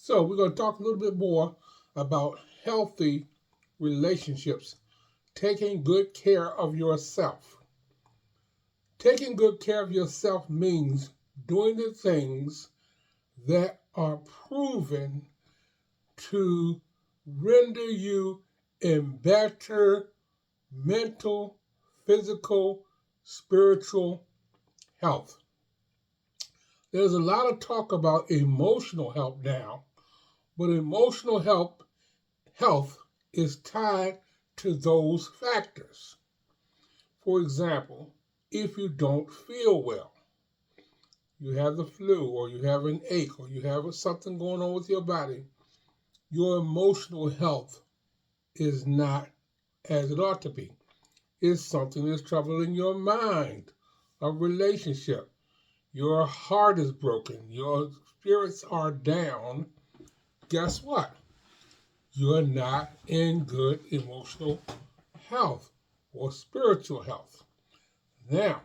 So, we're going to talk a little bit more about healthy relationships, taking good care of yourself. Taking good care of yourself means doing the things that are proven to render you in better mental, physical, spiritual health. There's a lot of talk about emotional health now, but emotional health is tied to those factors. For example, if you don't feel well, you have the flu or you have an ache or you have something going on with your body, your emotional health is not as it ought to be. It's something that's troubling your mind, a relationship. Your heart is broken, your spirits are down. Guess what? You're not in good emotional health or spiritual health. Now,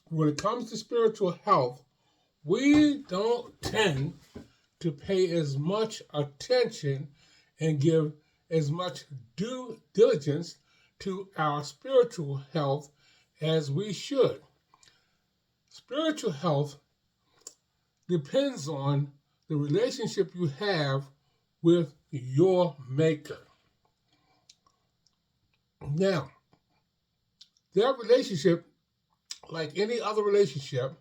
when it comes to spiritual health, we don't tend to pay as much attention and give as much due diligence to our spiritual health as we should. Spiritual health depends on the relationship you have with your Maker. Now, that relationship, like any other relationship,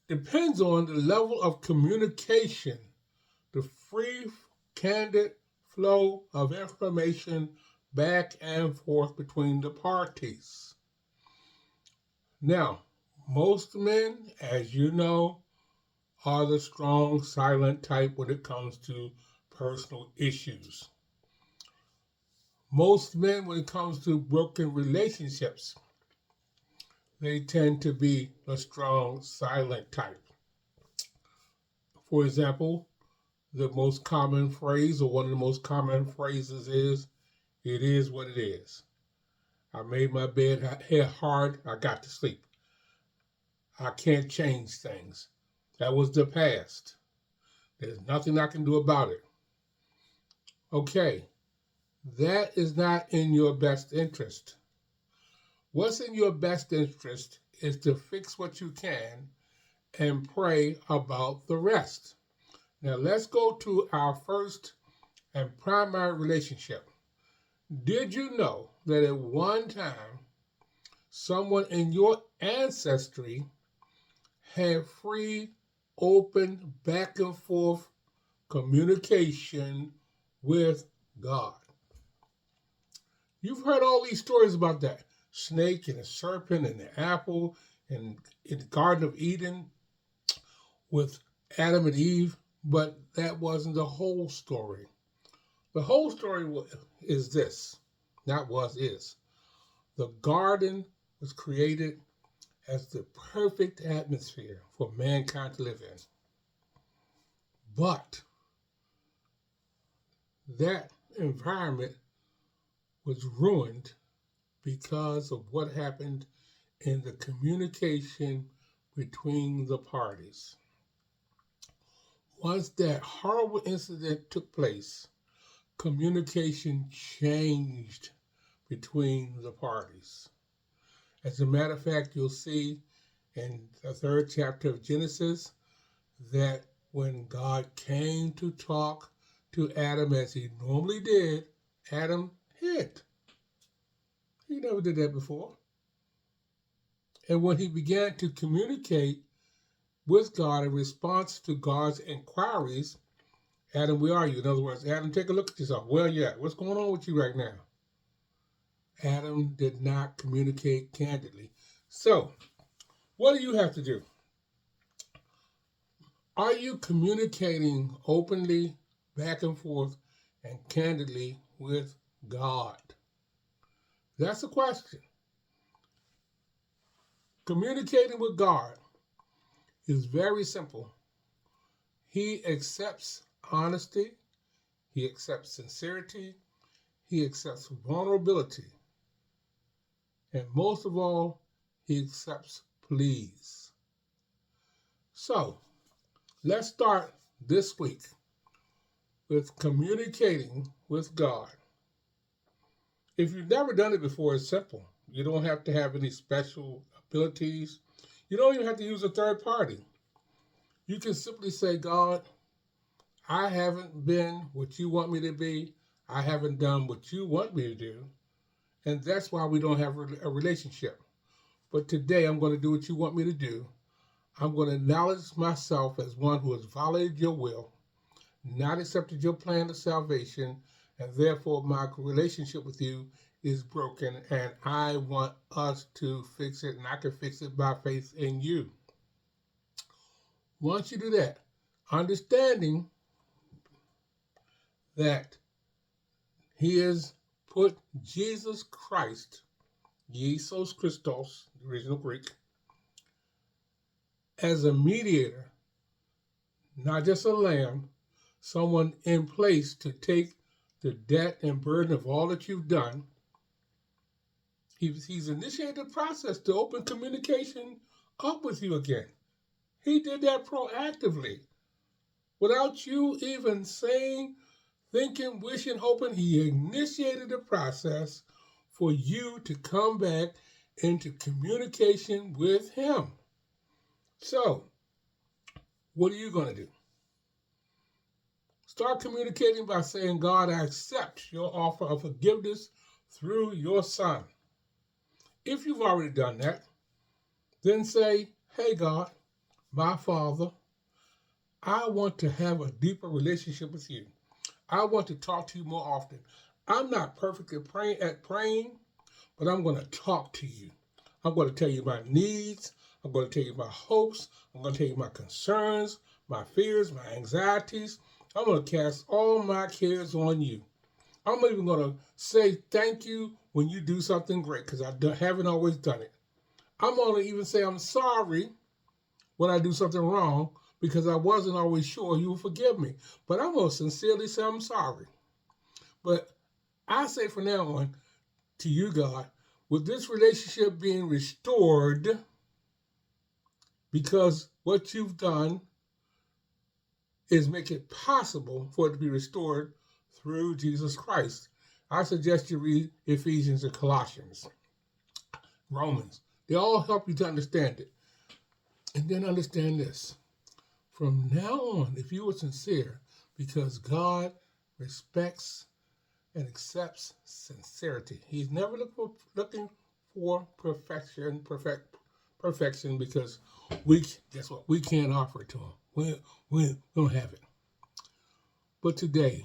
depends on the level of communication, the free, candid flow of information back and forth between the parties. Now, most men, as you know, are the strong, silent type when it comes to personal issues. Most men, when it comes to broken relationships, they tend to be a strong, silent type. For example, the most common phrase, or one of the most common phrases is, "It is what it is. I made my bed head hard, I got to sleep. I can't change things. That was the past. There's nothing I can do about it." Okay, that is not in your best interest. What's in your best interest is to fix what you can and pray about the rest. Now let's go to our first and primary relationship. Did you know that at one time someone in your ancestry had free, open, back and forth communication with God? You've heard all these stories about that snake and the serpent and the apple and in the Garden of Eden with Adam and Eve, but that wasn't the whole story. The whole story is this, not was, is. The garden was created as the perfect atmosphere for mankind to live in. But that environment was ruined because of what happened in the communication between the parties. Once that horrible incident took place, communication changed between the parties. As a matter of fact, you'll see in the third chapter of Genesis that when God came to talk to Adam as he normally did, Adam hid. He never did that before. And when he began to communicate with God in response to God's inquiries, "Adam, where are you?" In other words, "Adam, take a look at yourself. Where are you at? What's going on with you right now?" Adam did not communicate candidly. So, what do you have to do? Are you communicating openly, back and forth, and candidly with God? That's the question. Communicating with God is very simple. He accepts honesty, he accepts sincerity, he accepts vulnerability, and most of all, he accepts please. So, let's start this week with communicating with God. If you've never done it before, it's simple. You don't have to have any special abilities. You don't even have to use a third party. You can simply say, God, I haven't been what you want me to be. I haven't done what you want me to do. And that's why we don't have a relationship. But today I'm going to do what you want me to do. I'm going to acknowledge myself as one who has violated your will, not accepted your plan of salvation, and therefore my relationship with you is broken, and I want us to fix it, and I can fix it by faith in you. Once you do that, understanding that he has put Jesus Christ, Jesus Christos, the original Greek, as a mediator, not just a lamb, someone in place to take the debt and burden of all that you've done. He's initiated the process to open communication up with you again. He did that proactively. Without you even saying, thinking, wishing, hoping, he initiated the process for you to come back into communication with him. So, what are you going to do? Start communicating by saying, God, I accept your offer of forgiveness through your Son. If you've already done that, then say, hey, God, my Father, I want to have a deeper relationship with you. I want to talk to you more often. I'm not perfectly praying, but I'm going to talk to you. I'm going to tell you my needs. I'm going to tell you my hopes. I'm going to tell you my concerns, my fears, my anxieties. I'm going to cast all my cares on you. I'm even going to say thank you when you do something great, because I haven't always done it. I'm going to even say I'm sorry when I do something wrong, because I wasn't always sure you will forgive me. But I'm going to sincerely say I'm sorry. But I say from now on to you, God, with this relationship being restored, because what you've done is make it possible for it to be restored through Jesus Christ. I suggest you read Ephesians and Colossians, Romans. They all help you to understand it. And then understand this. From now on, if you are sincere, because God respects and accepts sincerity. He's never looking for perfection, because guess what? We can't offer it to him. We don't have it. But today,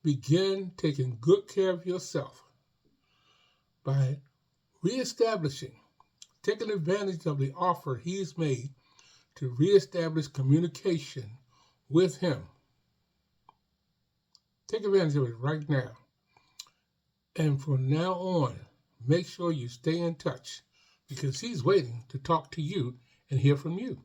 begin taking good care of yourself by reestablishing, taking advantage of the offer he's made to reestablish communication with him. Take advantage of it right now. And from now on, make sure you stay in touch, because he's waiting to talk to you and hear from you.